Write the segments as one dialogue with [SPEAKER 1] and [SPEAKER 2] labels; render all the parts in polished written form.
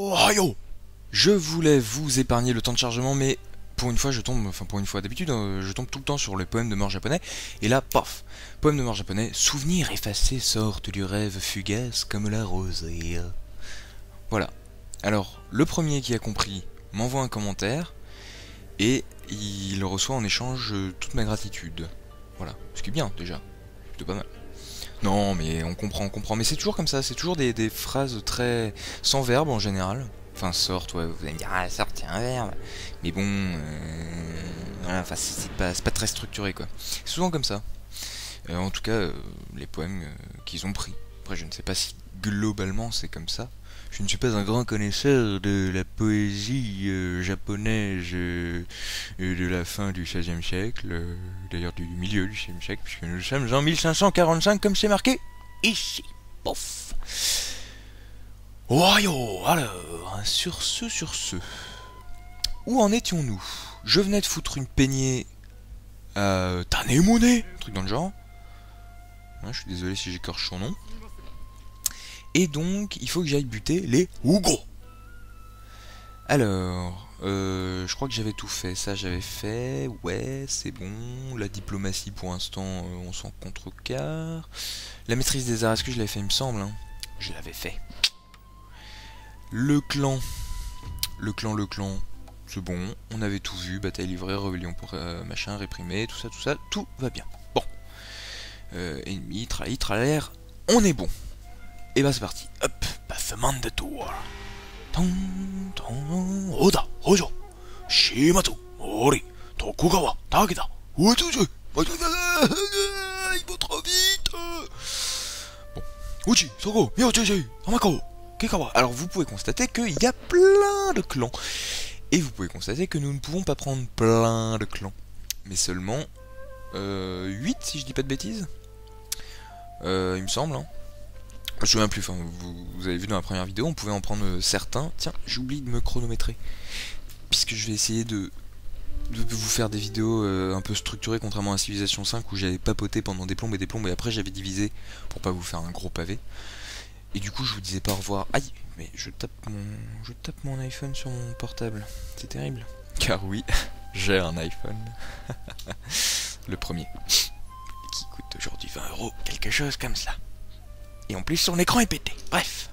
[SPEAKER 1] Oh yo! Je voulais vous épargner le temps de chargement, mais pour une fois je tombe, enfin pour une fois d'habitude, je tombe tout le temps sur les poèmes de mort japonais, et là, paf! Poème de mort japonais, souvenirs effacés sortent du rêve fugace comme la rosée. Voilà. Alors, le premier qui a compris m'envoie un commentaire, et il reçoit en échange toute ma gratitude. Voilà. Ce qui est bien, déjà. C'est pas mal. Non, mais on comprend. Mais c'est toujours comme ça, c'est toujours des phrases très... sans verbe en général. Enfin, sorte, ouais, vous allez me dire, ah, sorte, c'est un verbe. Mais bon, voilà, enfin, c'est pas très structuré, quoi. C'est souvent comme ça. En tout cas, les poèmes qu'ils ont pris. Après, je ne sais pas si globalement c'est comme ça. Je ne suis pas un grand connaisseur de la poésie japonaise de la fin du XVIe siècle, d'ailleurs du milieu du XVIe siècle, puisque nous sommes en 1545 comme c'est marqué ici. Pof. Oh yo, alors, sur ce. Où en étions-nous? Je venais de foutre une peignée à Tanemone, un truc dans le genre. Ouais, je suis désolé si j'écorche son nom. Et donc, il faut que j'aille buter les Hugo. Alors, je crois que j'avais tout fait. Ça, j'avais fait. Ouais, c'est bon. La diplomatie, pour l'instant, on s'en contrecarre. La maîtrise des arts, est-ce que je l'avais fait, il me semble, hein. Je l'avais fait. Le clan. Le clan. C'est bon. On avait tout vu. Bataille livrée, rébellion pour machin, réprimé, tout ça. Tout va bien. Bon. Ennemi, trahir. On est bon. Et bah c'est parti. Hop, passement de tour. Oda, Hojo, Shimato, Ori, Tokugawa, Takeda, Utsuje. Il va trop vite. Bon. Uchi, Sogo, Miyochichi, Amako, Kikawa. Alors vous pouvez constater qu'il y a plein de clans. Et vous pouvez constater que nous ne pouvons pas prendre plein de clans. Mais seulement 8 si je dis pas de bêtises. Il me semble, hein. Je me souviens plus, enfin, vous avez vu dans la première vidéo, on pouvait en prendre certains. Tiens, j'oublie de me chronométrer. Puisque je vais essayer de vous faire des vidéos un peu structurées, contrairement à Civilization 5 où j'avais papoté pendant des plombes et après j'avais divisé pour pas vous faire un gros pavé. Et du coup, je vous disais pas au revoir. Aïe, mais je tape mon iPhone sur mon portable. C'est terrible. Car oui, j'ai un iPhone. Le premier. Qui coûte aujourd'hui 20 €, quelque chose comme ça. Et en plus, son écran est pété. Bref.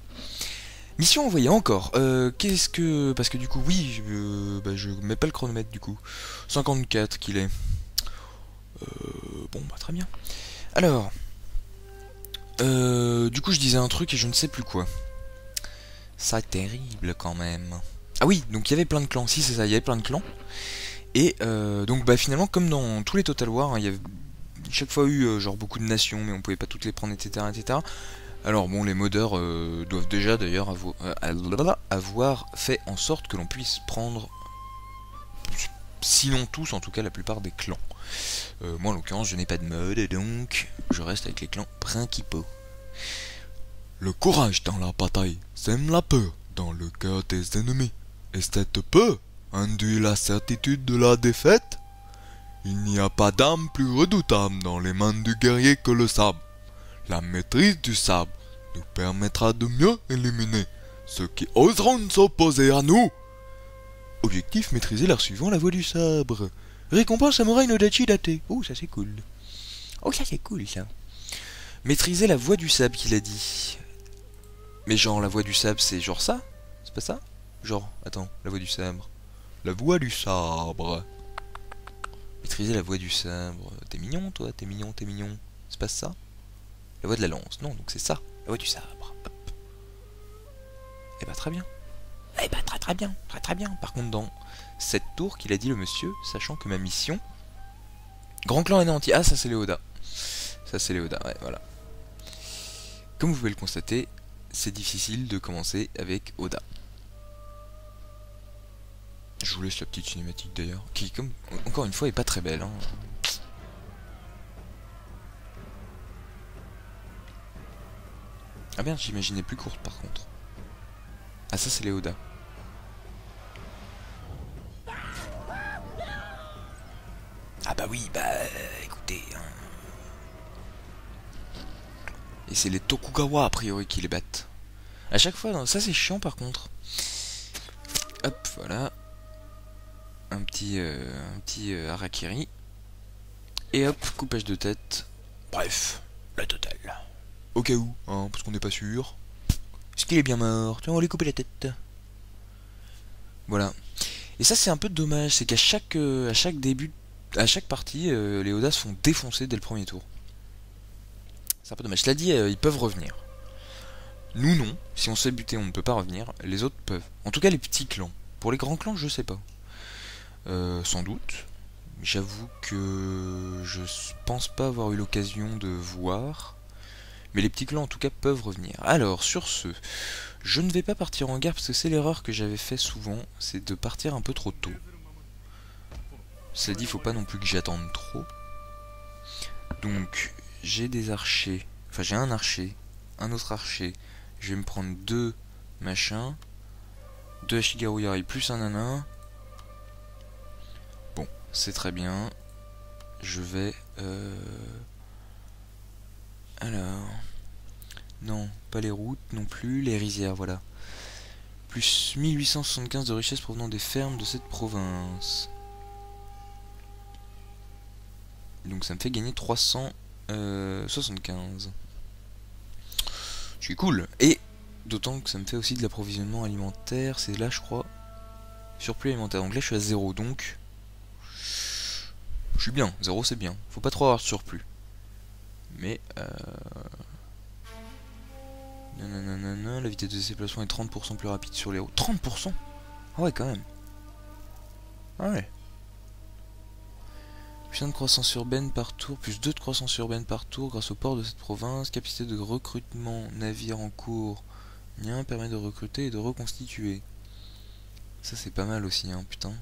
[SPEAKER 1] Mission envoyée encore. Qu'est-ce que... Parce que du coup, oui, je mets pas le chronomètre du coup. 54 qu'il est. Bon, bah très bien. Alors... du coup, je disais un truc et je ne sais plus quoi. Ça terrible quand même. Ah oui, donc il y avait plein de clans. Si, c'est ça, il y avait plein de clans. Et donc, bah finalement, comme dans tous les Total War, hein, il y avait chaque fois eu genre beaucoup de nations, mais on pouvait pas toutes les prendre, etc. Alors bon, les modeurs doivent déjà d'ailleurs avoir fait en sorte que l'on puisse prendre, sinon tous, en tout cas la plupart des clans. Moi en l'occurrence je n'ai pas de mode, donc je reste avec les clans principaux. Le courage dans la bataille sème la peur dans le cœur des ennemis. Et cette peur induit la certitude de la défaite. Il n'y a pas d'âme plus redoutable dans les mains du guerrier que le sabre. La maîtrise du sabre nous permettra de mieux éliminer ceux qui oseront s'opposer à nous. Objectif, maîtriser l'art suivant la voie du sabre. Récompense samouraï no dachi daté. Oh, ça c'est cool. Oh, ça c'est cool, ça. Maîtriser la voie du sabre, qu'il a dit. Mais genre, la voie du sabre, c'est genre ça? C'est pas ça? Genre, attends, la voie du sabre. La voie du sabre. Maîtriser la voie du sabre. T'es mignon, toi, t'es mignon. C'est pas ça? La voie de la lance. Non, donc c'est ça. La voie du sabre. Hop. Eh bah très bien. Eh bah très bien. Très bien. Par contre, dans cette tour qu'il a dit le monsieur, sachant que ma mission... Grand clan anéanti. Ah, ça c'est les Oda. Ça c'est les Oda, ouais, voilà. Comme vous pouvez le constater, c'est difficile de commencer avec Oda. Je vous laisse la petite cinématique d'ailleurs, qui, comme encore une fois, est pas très belle, hein. Ah merde, j'imaginais plus courte par contre. Ah ça c'est les Oda. Ah bah oui, bah écoutez, hein. Et c'est les Tokugawa a priori qui les battent. À chaque fois, ça c'est chiant par contre. Voilà. Un petit harakiri. Et hop, coupage de tête. Bref, la totale. Au cas où, hein, parce qu'on n'est pas sûr. Est-ce qu'il est bien mort? Tiens, on va lui couper la tête. Voilà. Et ça, c'est un peu dommage, c'est qu'à chaque début, à chaque partie, les Oda se font défoncer dès le premier tour. C'est un peu dommage. Cela dit, ils peuvent revenir. Nous, non. Si on se fait buter, on ne peut pas revenir. Les autres peuvent. En tout cas, les petits clans. Pour les grands clans, je sais pas. Sans doute. J'avoue que je pense pas avoir eu l'occasion de voir. Mais les petits clans, en tout cas, peuvent revenir. Alors, sur ce, je ne vais pas partir en guerre parce que c'est l'erreur que j'avais fait souvent. C'est de partir un peu trop tôt. Cela dit, il faut pas non plus que j'attende trop. Donc, j'ai des archers. Enfin, j'ai un archer. Un autre archer. Je vais me prendre 2 machins. 2 Ashigaru Yari plus un nanin. Bon, c'est très bien. Je vais... Alors... Non, pas les routes non plus, les rizières, voilà. Plus 1875 de richesse provenant des fermes de cette province. Donc ça me fait gagner 375. Je suis cool. Et d'autant que ça me fait aussi de l'approvisionnement alimentaire. C'est là, je crois, surplus alimentaire. Donc là, je suis à 0. Donc, je suis bien. 0, c'est bien. Faut pas trop avoir de surplus. Mais, nanana, la vitesse de déplacement est 30% plus rapide sur les routes. 30%? Ah ouais, quand même. Ah ouais. Plus 1 de croissance urbaine par tour, plus 2 de croissance urbaine par tour grâce au port de cette province. Capacité de recrutement, navire en cours. Nien permet de recruter et de reconstituer. Ça c'est pas mal aussi, hein, putain.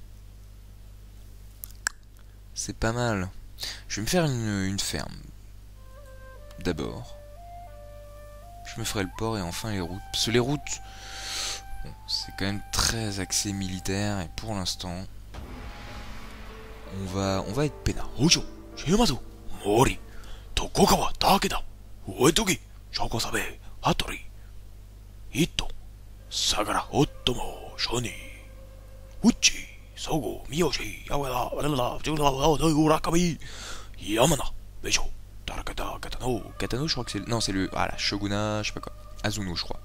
[SPEAKER 1] C'est pas mal. Je vais me faire une ferme. D'abord. Je me ferai le port et enfin les routes. Parce que les routes, bon, c'est quand même très axé militaire et pour l'instant, on va être peinard. Ojo, Shimazu, Mori, Tokugawa, Takeda, Uedogi, Shokosabe, Hattori, Ito, Sagara, Otomo, Shoni, Uchi, Sogo, Miyoshi, Yawada, Urakami, Yamana, Meisho, Tarakata, Katano. Katano, je crois que c'est... Non, c'est le... Ah, la Shogunat, je sais pas quoi. Azuno, je crois.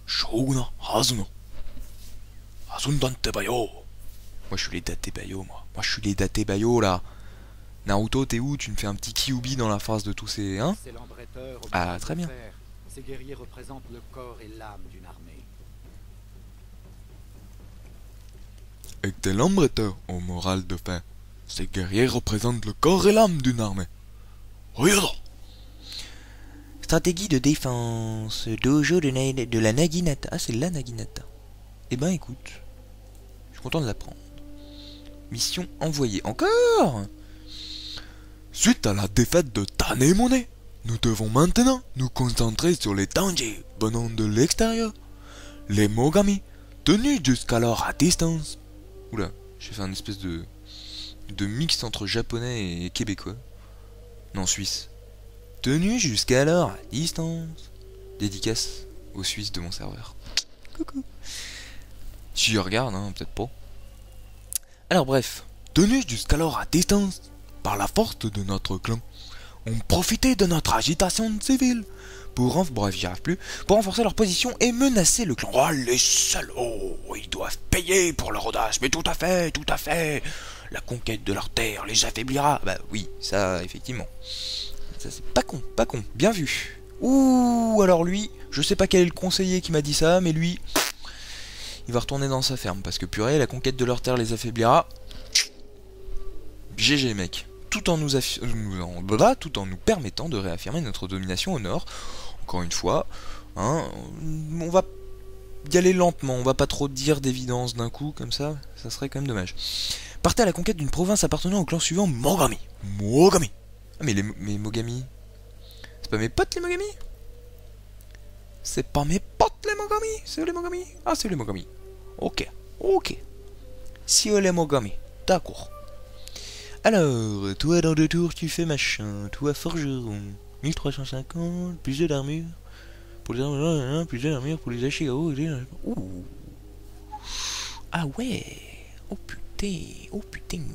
[SPEAKER 1] Shogunat, Azuno. Azundante Bayo. Moi, je suis les datés Bayo, moi. Moi, je suis les datés Bayo, là. Naruto, t'es où? Tu me fais un petit Kyuubi dans la face de tous ces... Hein? Ah, très bien.
[SPEAKER 2] Ces guerriers représentent le corps et l'âme d'une armée.
[SPEAKER 3] Excellent bretteur au moral de fer. Ces guerriers représentent le corps et l'âme d'une armée. Regarde.
[SPEAKER 1] Stratégie de défense. Dojo de la Naginata. Ah, c'est la Naginata. Eh ben, écoute. Je suis content de l'apprendre. Mission envoyée. Encore?
[SPEAKER 3] Suite à la défaite de Tanemone, nous devons maintenant nous concentrer sur les dangers venant de l'extérieur. Les Mogami, tenus jusqu'alors à distance.
[SPEAKER 1] Oula, j'ai fait un espèce de mix entre japonais et québécois. Non, suisse. Tenus jusqu'alors à distance. Dédicace aux Suisses de mon serveur. Coucou. Si je regarde, hein, peut-être pas. Alors bref.
[SPEAKER 3] Tenus jusqu'alors à distance, par la force de notre clan, ont profité de notre agitation civile pour bref, j'y arrive plus, pour renforcer leur position et menacer le clan. Oh les salauds, ils doivent payer pour leur audace, mais tout à fait, tout à fait. La conquête de leur terre les affaiblira.
[SPEAKER 1] Bah oui, ça, effectivement. Ça, c'est pas con, bien vu. Ouh, alors lui, je sais pas quel est le conseiller qui m'a dit ça, mais lui, il va retourner dans sa ferme, parce que purée, la conquête de leur terre les affaiblira. GG mec. Tout en nous permettant de réaffirmer notre domination au nord. Encore une fois, hein, on va y aller lentement, on va pas trop dire d'évidence d'un coup, comme ça serait quand même dommage. Partez à la conquête d'une province appartenant au clan suivant, Mogami.
[SPEAKER 3] Mogami.
[SPEAKER 1] Ah mais les Mogami, c'est pas mes potes les Mogami? C'est pas mes potes les Mogami? C'est les Mogami? Ah c'est les Mogami. Ok. Si les Mogami, d'accord. Alors, toi dans 2 tours tu fais machin, toi forgeron, 1350, plus d'armure, pour les armures, plus d'armure pour les Ashigaru. Ouh.
[SPEAKER 3] Ah ouais. Oh putain. Oh putain.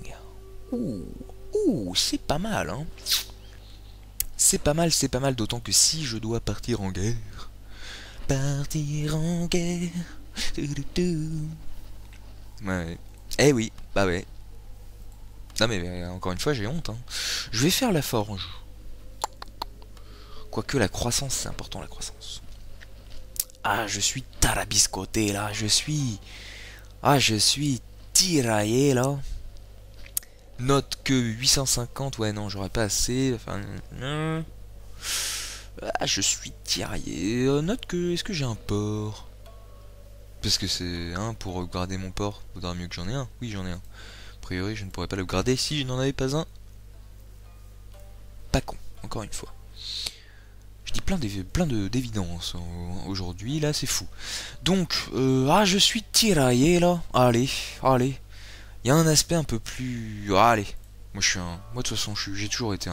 [SPEAKER 3] Ouh. Ouh, c'est pas mal, hein. C'est pas mal, d'autant que si je dois partir en guerre. Partir en guerre. Ouais. Eh oui, bah ouais. Non mais encore une fois j'ai honte, hein. Je vais faire la forge. Quoique la croissance, c'est important la croissance. Ah, je suis tarabiscoté là, je suis... Ah, je suis tiraillé là. Note que 850, ouais non, j'aurais pas assez, enfin... Ah, je suis tiraillé. Note que... Est-ce que j'ai un port? Parce que c'est... Hein, pour upgrader mon port, faudra mieux que j'en ai un. Oui, j'en ai un. A priori, je ne pourrais pas l'upgrader si je n'en avais pas un. Pas con, encore une fois. Je dis plein d'évidence aujourd'hui, là, c'est fou. Donc, ah, je suis tiraillé, là. Allez, allez. Il y a un aspect un peu plus... Ah, allez. Moi, je suis un... Moi, de toute façon, j'ai toujours été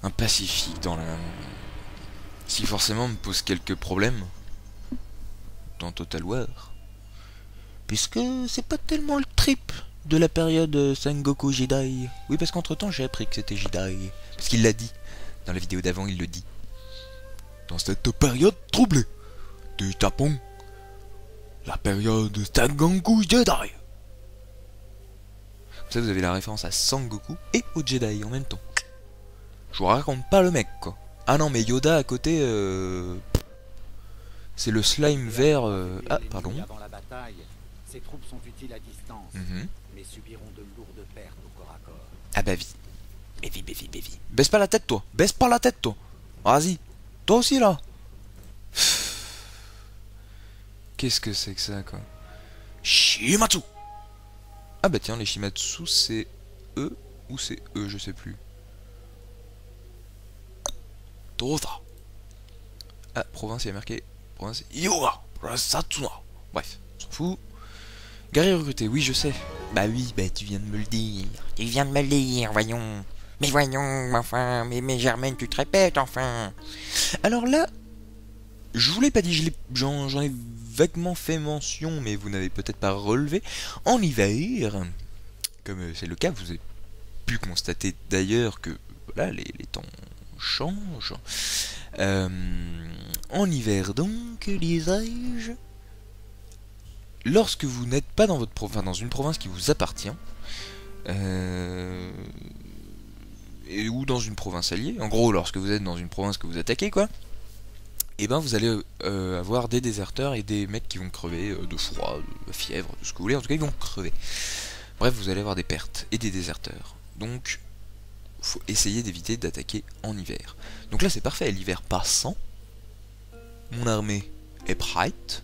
[SPEAKER 3] un pacifique dans la... Si forcément me pose quelques problèmes dans Total War. Puisque c'est pas tellement le trip de la période Sengoku Jedi. Oui, parce qu'entre temps, j'ai appris que c'était Jedi. Parce qu'il l'a dit. Dans la vidéo d'avant, il le dit. Dans cette période troublée du Japon, la période Sengoku Jedi. Ça, vous avez la référence à Sangoku et au Jedi en même temps. Je vous raconte pas le mec, quoi. Ah non, mais Yoda à côté, c'est le slime vert. Ah, pardon.
[SPEAKER 2] Avant la bataille, ces troupes sont utiles à distance, mais subiront de lourdes pertes au corps à corps.
[SPEAKER 3] Ah bah vie. Bévi. Baisse pas la tête, toi. Baisse pas la tête, toi. Vas-y. Toi aussi, là. Qu'est-ce que c'est que ça, quoi? Shimatsu. Ah bah tiens, les Shimatsu, c'est eux ou c'est eux, je sais plus. Tosa. Ah, province, il y a marqué. Province. Yoga. Satsuna. Bref, on s'en fout. Guerrier recruté, oui, je sais. Bah oui, bah tu viens de me le dire. Tu viens de me le dire, voyons. Mais voyons, enfin, mais Germaine, tu te répètes, enfin. Alors là, je vous l'ai pas dit, j'en ai vaguement fait mention, mais vous n'avez peut-être pas relevé. En hiver, comme c'est le cas, vous avez pu constater d'ailleurs que voilà, les temps changent. En hiver donc, disais-je, lorsque vous n'êtes pas dans dans une province qui vous appartient, ou dans une province alliée, en gros lorsque vous êtes dans une province que vous attaquez, quoi, et ben vous allez avoir des déserteurs et des mecs qui vont crever de froid, de fièvre, de ce que vous voulez, en tout cas ils vont crever. Bref, vous allez avoir des pertes et des déserteurs. Donc, faut essayer d'éviter d'attaquer en hiver. Donc là c'est parfait, l'hiver passant, mon armée est prête,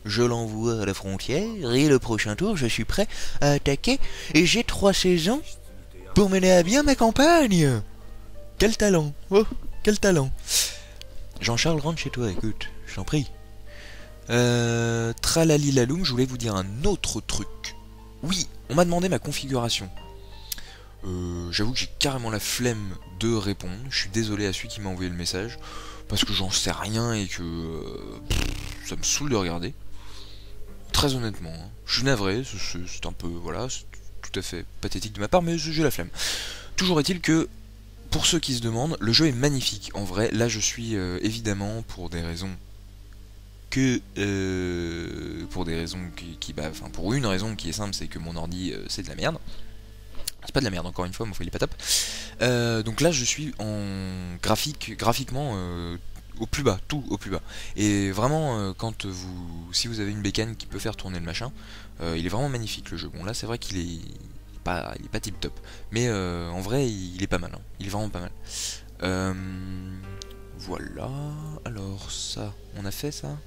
[SPEAKER 3] je l'envoie à la frontière, et le prochain tour je suis prêt à attaquer, et j'ai 3 saisons pour mener à bien ma campagne. Quel talent, oh, quel talent. Jean-Charles, rentre chez toi, écoute, je t'en prie. Tralalilaloum, je voulais vous dire un autre truc. Oui, on m'a demandé ma configuration. J'avoue que j'ai carrément la flemme de répondre. Je suis désolé à celui qui m'a envoyé le message, parce que j'en sais rien et que ça me saoule de regarder. Très honnêtement, hein. Je suis navré, c'est un peu, voilà, c'est tout à fait pathétique de ma part, mais j'ai la flemme. Toujours est-il que, pour ceux qui se demandent, le jeu est magnifique. En vrai, là je suis évidemment pour des raisons pour des raisons enfin pour une raison qui est simple, c'est que mon ordi c'est de la merde. C'est pas de la merde, encore une fois, mon il est pas top. Donc là je suis en graphiquement au plus bas, tout au plus bas. Et vraiment si vous avez une bécane qui peut faire tourner le machin, il est vraiment magnifique le jeu. Bon là c'est vrai qu'il est pas tip top, mais en vrai il est pas mal, hein. Il est vraiment pas mal. Voilà, alors ça, on a fait ça.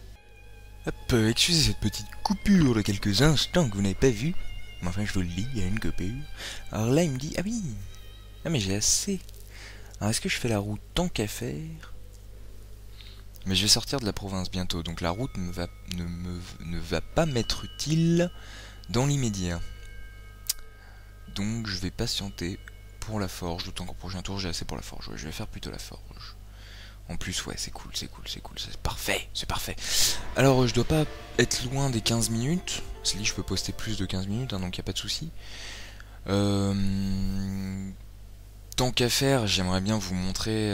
[SPEAKER 3] Hop, excusez cette petite coupure de quelques instants que vous n'avez pas vu. Mais enfin, je vous le dis, il y a une coupure. Alors là, il me dit, ah oui, ah mais j'ai assez. Alors est-ce que je fais la route tant qu'à faire? Mais je vais sortir de la province bientôt, donc la route ne va pas m'être utile dans l'immédiat. Donc je vais patienter pour la forge, d'autant qu'au prochain tour j'ai assez pour la forge. Ouais, je vais faire plutôt la forge.
[SPEAKER 1] En plus, ouais, c'est cool, c'est parfait, c'est parfait. Alors, je dois pas être loin des 15 minutes. C'est dit, je peux poster plus de 15 minutes, hein, donc y a pas de souci. Tant qu'à faire, j'aimerais bien vous montrer...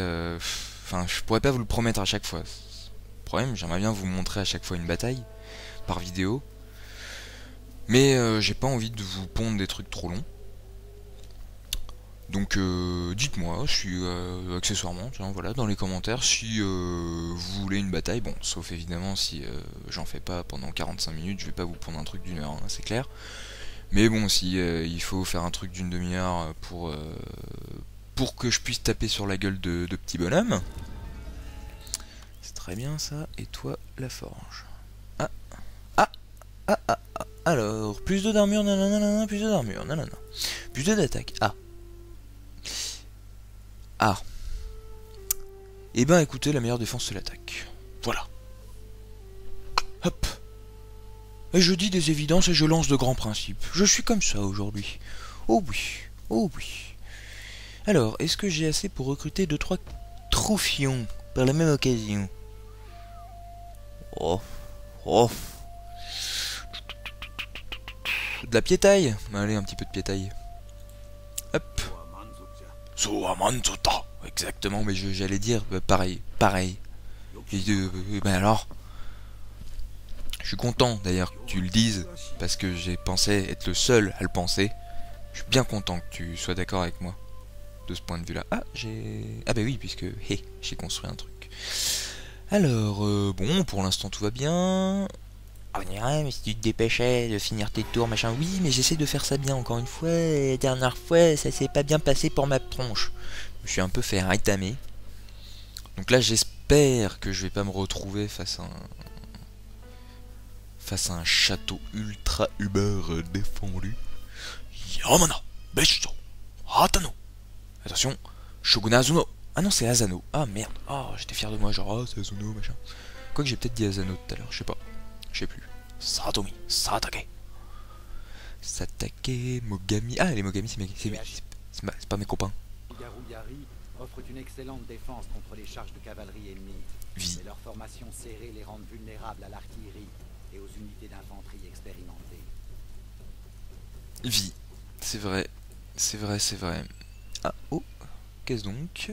[SPEAKER 1] Enfin, je pourrais pas vous le promettre à chaque fois. Le problème, j'aimerais bien vous montrer à chaque fois une bataille, par vidéo. Mais j'ai pas envie de vous pondre des trucs trop longs. Donc dites-moi, si accessoirement, tiens, voilà, dans les commentaires, si vous voulez une bataille, bon, sauf évidemment si j'en fais pas pendant 45 minutes, je vais pas vous prendre un truc d'une heure, hein, c'est clair. Mais bon, si il faut faire un truc d'une demi-heure pour que je puisse taper sur la gueule de petits bonhommes, c'est très bien ça. Et toi, la forge. Alors, plus de d'armure, nanana, plus de d'armure, nanana. Plus de d'attaque, Et ben écoutez, la meilleure défense c'est l'attaque. Voilà. Hop. Et je dis des évidences et je lance de grands principes. Je suis comme ça aujourd'hui. Oh oui, oh oui. Alors, est-ce que j'ai assez pour recruter 2-3 troufions par la même occasion? Oh. De la piétaille. Allez, un petit peu de piétaille. Hop. Suamanzuta. Exactement, mais j'allais dire pareil. Ben alors, je suis content d'ailleurs que tu le dises, parce que j'ai pensé être le seul à le penser. Je suis bien content que tu sois d'accord avec moi, de ce point de vue-là. Ah bah oui, puisque j'ai construit un truc. Alors, bon, pour l'instant tout va bien. On dirait, mais si tu te dépêchais de finir tes tours, machin, oui, mais j'essaie de faire ça bien, encore une fois, et la dernière fois, ça s'est pas bien passé pour ma tronche. Je suis un peu fait rétamer. Donc là, j'espère que je vais pas me retrouver face à un château ultra uber défendu. Yamana, Besho, Hatano. Attention, Shogun Azuno. Ah non, c'est Asano. Ah merde, j'étais fier de moi, genre, c'est Azuno, machin. Quoique j'ai peut-être dit Asano tout à l'heure, je sais pas. Je sais plus. Satomi, Satake. Satake, Mogami. Ah, les Mogami, c'est pas mes copains.
[SPEAKER 2] Garou-Yari offre une excellente défense contre les charges de cavalerie ennemies. Mais leur formation serrée les rend vulnérables à l'artillerie et aux unités d'infanterie expérimentées.
[SPEAKER 1] C'est vrai. Ah, oh, qu'est-ce donc?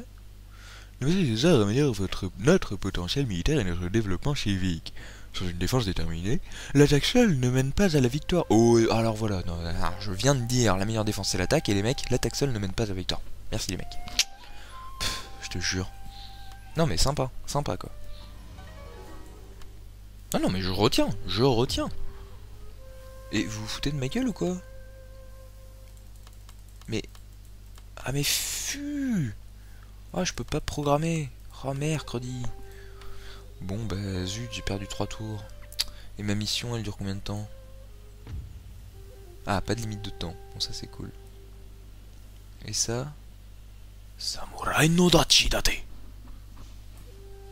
[SPEAKER 1] Nous allons déjà améliorer notre potentiel militaire et notre développement civique. Sans une défense déterminée, l'attaque seule ne mène pas à la victoire. Oh, alors voilà, non, alors, je viens de dire, la meilleure défense c'est l'attaque, et les mecs, l'attaque seule ne mène pas à la victoire. Merci les mecs. Je te jure. Non mais sympa quoi. Ah non mais je retiens. Et vous vous foutez de ma gueule ou quoi? Mais... Ah mais je peux pas programmer. Mercredi. Bon bah zut, j'ai perdu 3 tours. Et ma mission elle dure combien de temps? Ah, pas de limite de temps. Bon ça c'est cool. Et ça? Samurai no dachi date.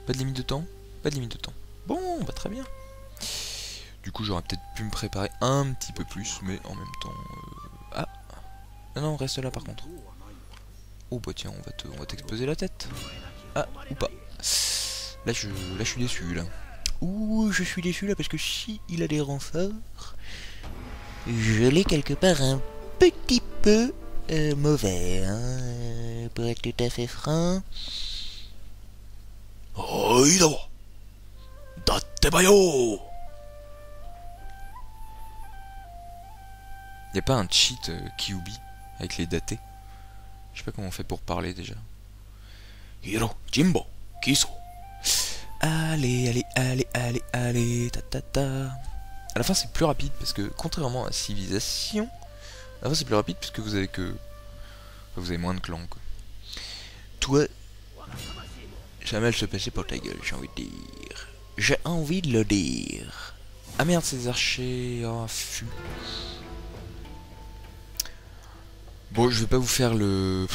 [SPEAKER 1] Pas de limite de temps? Pas de limite de temps. Bon, bah très bien. Du coup j'aurais peut-être pu me préparer un petit peu plus, mais en même temps... Ah non, reste là par contre. Oh bah tiens, on va t'exploser la tête. Ah, ou pas. Là je suis déçu là. Ouh, je suis déçu là parce que si il a des renforts, je l'ai quelque part un petit peu mauvais, hein, pour être tout à fait franc. Oh, Dattebayo. Y'a pas un cheat Kyubi avec les datés? Je sais pas comment on fait pour parler déjà. Hiro, Jimbo, Kiso. Allez, ta. À la fin c'est plus rapide parce que contrairement à Civilisation, à la fin c'est plus rapide puisque vous avez moins de clans quoi. Toi, jamais elle se passait pour ta gueule, j'ai envie de dire. J'ai envie de le dire. Ah merde, ces archers, fût. Bon, je vais pas vous faire le...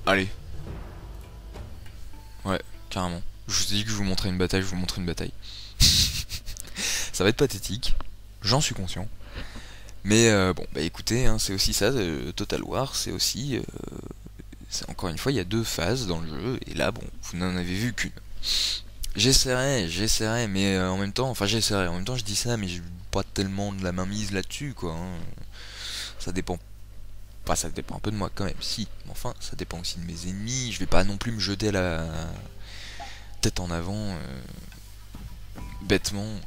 [SPEAKER 1] Allez. Ouais, carrément. Je vous ai dit que je vous montrais une bataille, je vous montre une bataille. Ça va être pathétique, j'en suis conscient. Mais bon, bah écoutez, hein, c'est aussi ça, Total War, c'est aussi Encore une fois, il y a 2 phases dans le jeu, et là, bon, vous n'en avez vu qu'une. J'essaierai, mais en même temps, je dis ça, mais j'ai pas tellement de la mainmise là-dessus, quoi. Hein. Ça dépend. Enfin, ça dépend un peu de moi quand même, si. Mais enfin, ça dépend aussi de mes ennemis. Je vais pas non plus me jeter la tête en avant bêtement.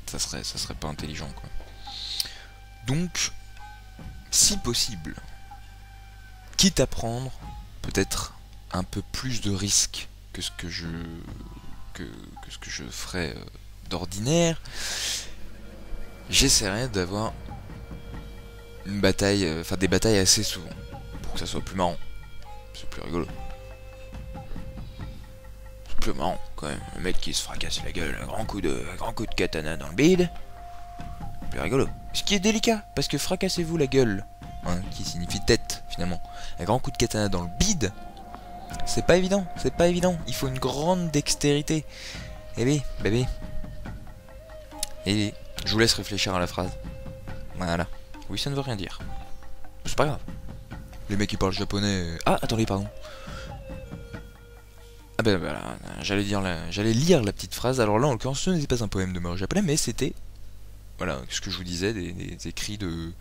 [SPEAKER 1] Ça serait pas intelligent, quoi. Donc, si possible, quitte à prendre peut-être un peu plus de risques que ce que je ferais d'ordinaire, j'essaierai d'avoir une bataille, des batailles assez souvent pour que ça soit plus marrant, c'est plus rigolo, c'est plus marrant quand même. Le mec qui se fracasse la gueule, un grand coup de katana dans le bide, plus rigolo. Ce qui est délicat parce que fracassez-vous la gueule, hein, qui signifie tête finalement, un grand coup de katana dans le bide. C'est pas évident, il faut une grande dextérité. Eh oui, bébé. Eh oui, je vous laisse réfléchir à la phrase. Voilà. Oui, ça ne veut rien dire. C'est pas grave. Les mecs qui parlent japonais... Ah, attendez, pardon. Ah ben voilà, j'allais lire la petite phrase. Alors là, en l'occurrence, ce n'était pas un poème de mort japonais, mais c'était... Voilà, ce que je vous disais, des écrits de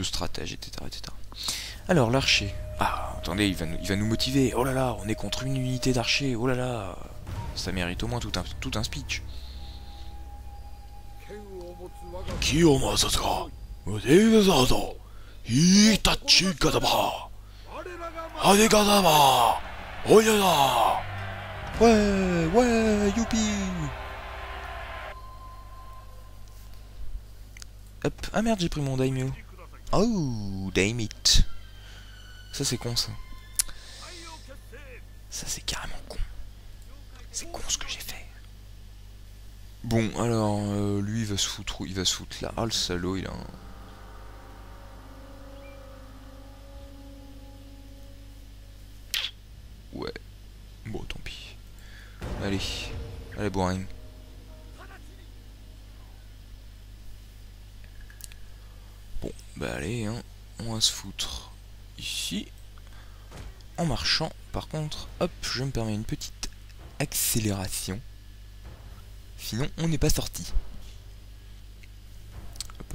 [SPEAKER 1] stratèges, etc., etc. Alors, l'archer. Ah, attendez, il va nous motiver. Oh là là, on est contre une unité d'archers. Oh là là. Ça mérite au moins tout un speech. Ouais, youpi. Hop, ah merde, j'ai pris mon daimyo. Oh, damn it. Ça c'est con ça. Ça c'est carrément con. C'est con ce que j'ai fait. Bon, alors, lui il va se foutre là. Ah le salaud, il a un... Ouais. Bon, tant pis. Allez, boring. Bon, bah allez, hein, on va se foutre ici. En marchant, par contre, hop, je me permets une petite accélération. Sinon, on n'est pas sorti. Hop.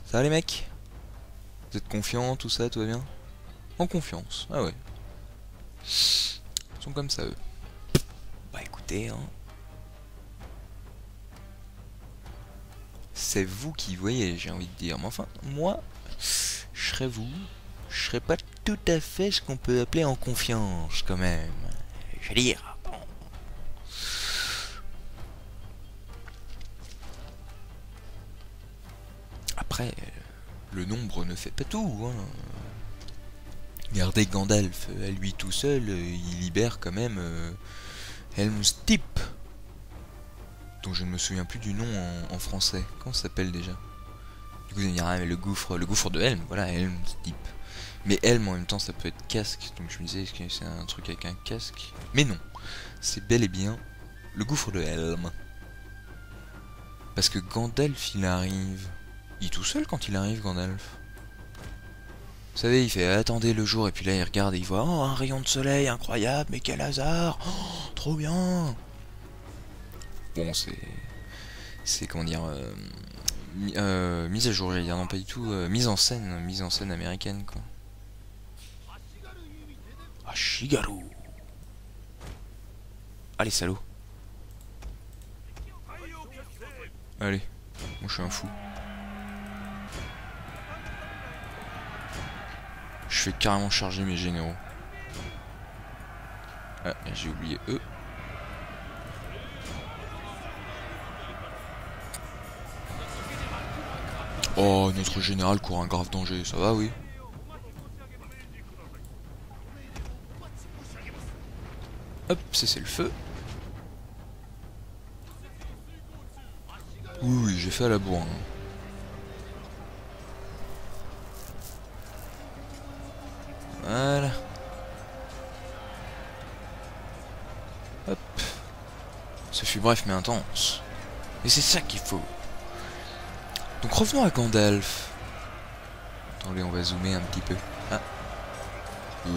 [SPEAKER 1] Ça va les mecs? Vous êtes confiants, tout ça, tout va bien? En confiance, ah ouais. Ils sont comme ça eux. Bah écoutez, hein. C'est vous qui voyez, j'ai envie de dire. Mais enfin, moi, je serais vous. Je serais pas tout à fait ce qu'on peut appeler en confiance, quand même. Je veux dire. Après, le nombre ne fait pas tout, hein. Regardez Gandalf, à lui tout seul, il libère quand même Helm's Deep, dont je ne me souviens plus du nom en français. Comment ça s'appelle déjà? Du coup, vous allez me dire, ah, mais le gouffre de Helm, voilà, Helm's Deep. Mais Helm en même temps, ça peut être casque, donc je me disais, est-ce que c'est un truc avec un casque? Mais non, c'est bel et bien le gouffre de Helm. Parce que Gandalf, il arrive. Il est tout seul quand il arrive, Gandalf. Vous savez, il fait attendez le jour, et puis là il regarde et il voit oh un rayon de soleil incroyable, mais quel hasard, oh, trop bien. Bon, c'est comment dire, mise à jour, j'allais dire, non pas du tout, mise en scène américaine quoi. Ah Shigaru. Allez salaud. Allez, moi je suis un fou. Je fais carrément charger mes généraux. Ah, j'ai oublié eux. Oh, notre général court un grave danger, ça va, oui. Hop, cessez le feu. Oui, j'ai fait à la bourre. Hein. Voilà. Hop. Ce fut bref mais intense. Et c'est ça qu'il faut. Donc revenons à Gandalf. Attendez, on va zoomer un petit peu. Ah. Oui,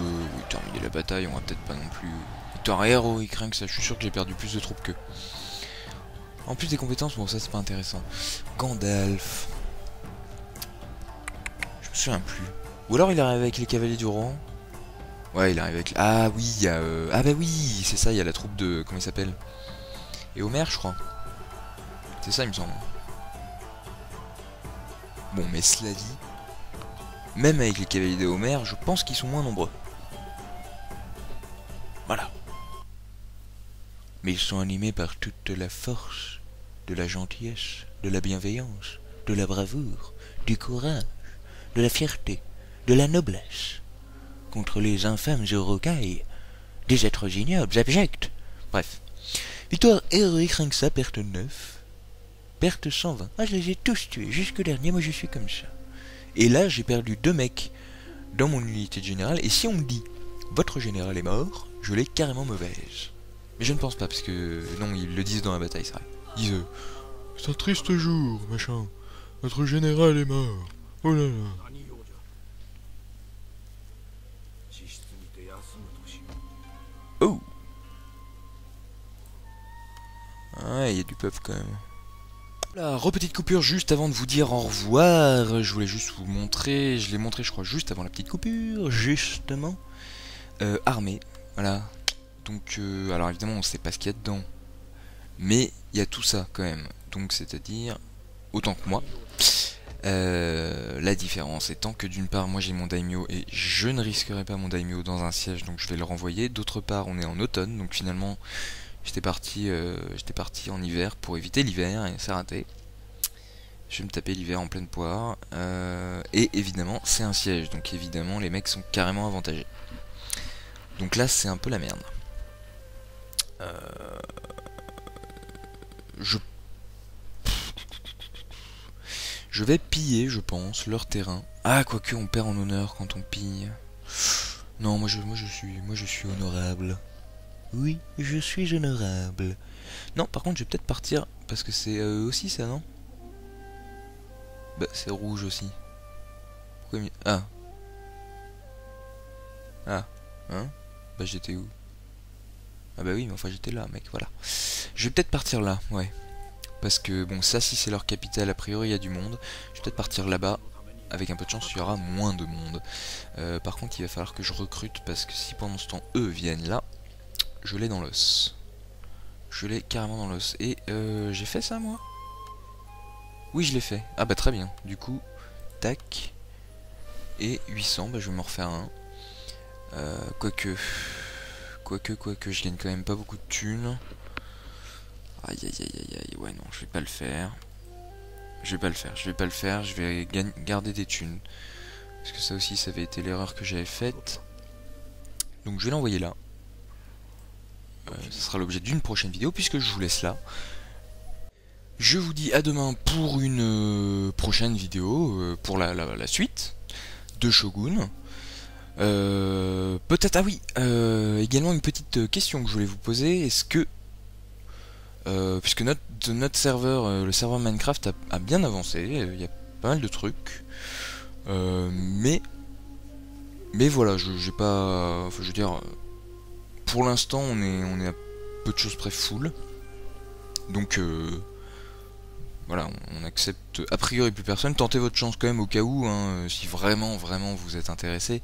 [SPEAKER 1] terminer la bataille, on va peut-être pas non plus... Victoire héroïque, rien que ça, je suis sûr que j'ai perdu plus de troupes qu'eux. En plus des compétences, bon ça c'est pas intéressant. Gandalf. Je me souviens plus. Ou alors il arrive avec les cavaliers du roi. Ouais, il arrive avec... Ah oui, il y a... Ah bah oui, c'est ça, il y a la troupe de... Comment il s'appelle? Et Homer, je crois. C'est ça, il me semble. Bon, mais cela dit... Même avec les cavaliers de Homer, je pense qu'ils sont moins nombreux. Voilà. Mais ils sont animés par toute la force, de la gentillesse, de la bienveillance, de la bravoure, du courage, de la fierté, de la noblesse, contre les infâmes rocailles, des êtres ignobles, abjects. Bref. Victoire héroïque, rien que ça, perte 9. Perte 120. Ah, je les ai tous tués, jusqu'au dernier, moi je suis comme ça. Et là, j'ai perdu 2 mecs dans mon unité de général, et si on me dit « Votre général est mort », je l'ai carrément mauvaise. Mais je ne pense pas, parce que... Non, ils le disent dans la bataille, c'est vrai. Ils disent « C'est un triste jour, machin. Notre général est mort. Oh là là. » Oh. Ah, il y a du peuple quand même. Voilà, repetite coupure juste avant de vous dire au revoir. Je voulais juste vous montrer, je l'ai montré je crois juste avant la petite coupure, justement. Armée, voilà. Donc, alors évidemment on sait pas ce qu'il y a dedans. Mais il y a tout ça quand même. Donc c'est-à-dire, autant que moi. La différence étant que d'une part moi j'ai mon daimyo et je ne risquerai pas mon daimyo dans un siège, donc je vais le renvoyer. D'autre part on est en automne, donc finalement... J'étais parti en hiver pour éviter l'hiver et c'est raté. Je vais me taper l'hiver en pleine poire. Et évidemment, c'est un siège. Donc évidemment, les mecs sont carrément avantagés. Donc là, c'est un peu la merde. Je vais piller, je pense, leur terrain. Ah, quoique on perd en honneur quand on pille. Non, moi je suis honorable. Oui, je suis honorable. Non, par contre, je vais peut-être partir, parce que c'est aussi ça, non? Bah, c'est rouge aussi. Pourquoi il... Ah. Ah. Hein? Bah, j'étais où? Ah bah oui, mais enfin, j'étais là, mec, voilà. Je vais peut-être partir là, ouais. Parce que, bon, ça, si c'est leur capitale, a priori, il y a du monde. Je vais peut-être partir là-bas. Avec un peu de chance, il y aura moins de monde. Par contre, il va falloir que je recrute, parce que si pendant ce temps, eux viennent là... Je l'ai dans l'os. Je l'ai carrément dans l'os. Et j'ai fait ça moi? Oui, je l'ai fait. Ah bah très bien. Du coup, tac. Et 800, bah je vais m'en refaire un. Quoique, je gagne quand même pas beaucoup de thunes. Aïe aïe aïe aïe aïe. Ouais non, je vais pas le faire. Je vais garder des thunes. Parce que ça aussi, ça avait été l'erreur que j'avais faite. Donc je vais l'envoyer là. Ce sera l'objet d'une prochaine vidéo puisque je vous laisse là. Je vous dis à demain pour une prochaine vidéo, pour la suite de Shogun. Peut-être, ah oui, également une petite question que je voulais vous poser. Est-ce que, puisque notre serveur, le serveur Minecraft a bien avancé, il y a pas mal de trucs, mais voilà, j'ai pas, enfin, je veux dire... Pour l'instant, on est à peu de choses près full. Donc, voilà, on accepte a priori plus personne. Tentez votre chance quand même au cas où, hein, si vraiment vous êtes intéressé.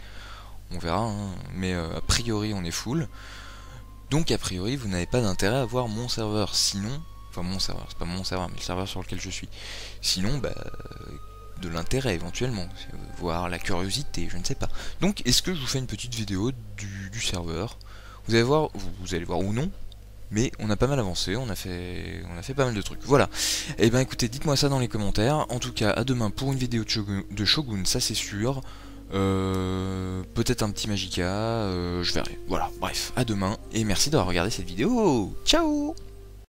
[SPEAKER 1] On verra, hein, mais a priori, on est full. Donc, a priori, vous n'avez pas d'intérêt à voir mon serveur. Sinon, enfin mon serveur, c'est pas mon serveur, mais le serveur sur lequel je suis. Sinon, bah... de l'intérêt éventuellement, voire la curiosité, je ne sais pas. Donc, est-ce que je vous fais une petite vidéo du serveur? Vous allez voir ou non, mais on a pas mal avancé, on a fait pas mal de trucs. Voilà. Et ben écoutez, dites-moi ça dans les commentaires. En tout cas, à demain pour une vidéo de Shogun, ça c'est sûr. Peut-être un petit Magicka, je verrai. Voilà, bref, à demain, et merci d'avoir regardé cette vidéo. Ciao!